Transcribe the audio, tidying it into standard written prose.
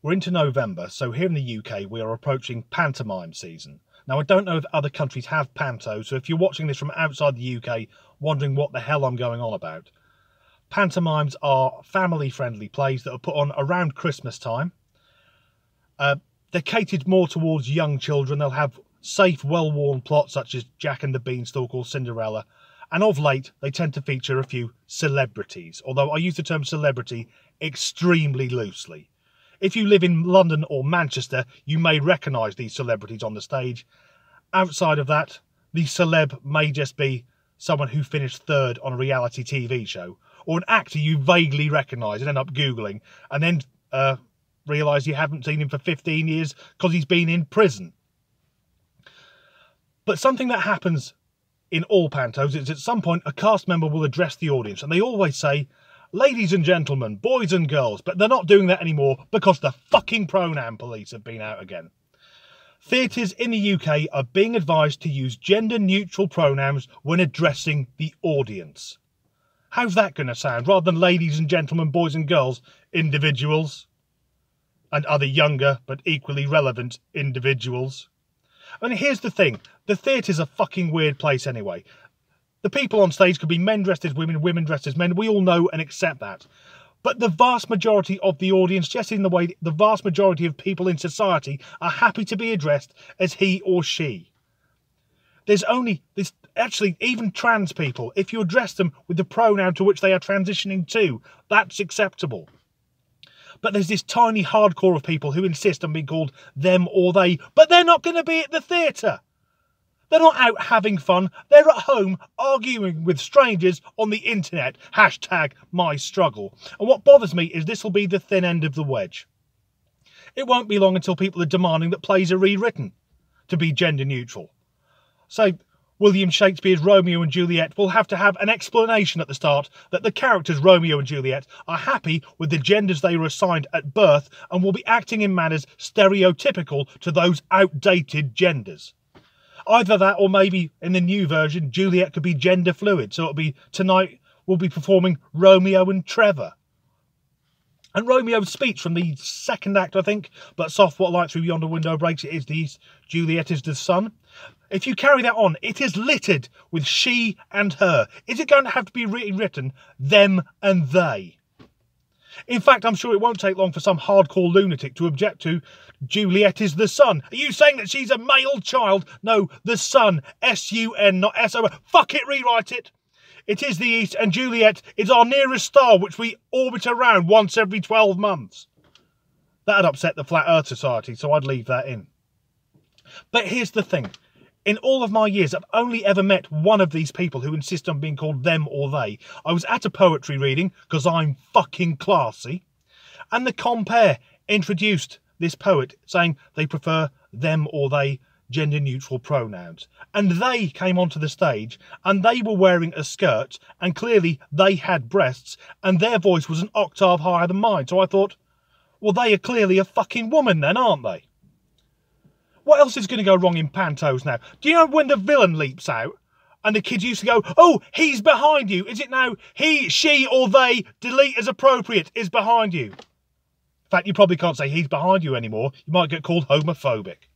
We're into November, so here in the UK we are approaching pantomime season. Now I don't know if other countries have panto, so if you're watching this from outside the UK wondering what the hell I'm going on about, pantomimes are family-friendly plays that are put on around Christmas time. They're catered more towards young children. They'll have safe, well-worn plots such as Jack and the Beanstalk or Cinderella. And of late, they tend to feature a few celebrities, although I use the term celebrity extremely loosely. If you live in London or Manchester, you may recognise these celebrities on the stage. Outside of that, the celeb may just be someone who finished third on a reality TV show, or an actor you vaguely recognise and end up Googling, and then realise you haven't seen him for 15 years because he's been in prison. But something that happens in all pantos is at some point a cast member will address the audience, and they always say, "Ladies and gentlemen, boys and girls," but they're not doing that anymore because the fucking pronoun police have been out again. Theatres in the UK are being advised to use gender-neutral pronouns when addressing the audience. How's that going to sound? Rather than ladies and gentlemen, boys and girls, individuals, and other younger but equally relevant individuals. I mean, here's the thing. The theatre's a fucking weird place anyway. The people on stage could be men dressed as women, women dressed as men. We all know and accept that. But the vast majority of the audience, just in the way the vast majority of people in society are happy to be addressed as he or she. Actually, even trans people, if you address them with the pronoun to which they are transitioning to, that's acceptable. But there's this tiny hardcore of people who insist on being called them or they, but they're not going to be at the theatre. They're not out having fun. They're at home arguing with strangers on the internet. #mystruggle. And what bothers me is this will be the thin end of the wedge. It won't be long until people are demanding that plays are rewritten to be gender neutral. So William Shakespeare's Romeo and Juliet will have to have an explanation at the start that the characters Romeo and Juliet are happy with the genders they were assigned at birth and will be acting in manners stereotypical to those outdated genders. Either that, or maybe in the new version, Juliet could be gender fluid. So it'll be tonight we'll be performing Romeo and Trevor. And Romeo's speech from the second act, I think, but soft what light through yonder window breaks, it is the east, Juliet is the sun. If you carry that on, it is littered with she and her. Is it going to have to be rewritten them and they? In fact, I'm sure it won't take long for some hardcore lunatic to object to Juliet is the sun. Are you saying that she's a male child? No, the sun. S-U-N, not S-O-N. Fuck it, rewrite it. It is the east, and Juliet is our nearest star, which we orbit around once every 12 months. That'd upset the Flat Earth Society, so I'd leave that in. But here's the thing. In all of my years, I've only ever met one of these people who insist on being called them or they. I was at a poetry reading, because I'm fucking classy, and the compere introduced this poet saying they prefer them or they gender-neutral pronouns. And they came onto the stage, and they were wearing a skirt, and clearly they had breasts, and their voice was an octave higher than mine. So I thought, well, they are clearly a fucking woman then, aren't they? What else is going to go wrong in pantos now? Do you know when the villain leaps out and the kids used to go, "Oh, he's behind you"? Is it now he, she or they, delete as appropriate, is behind you? In fact, you probably can't say he's behind you anymore. You might get called homophobic.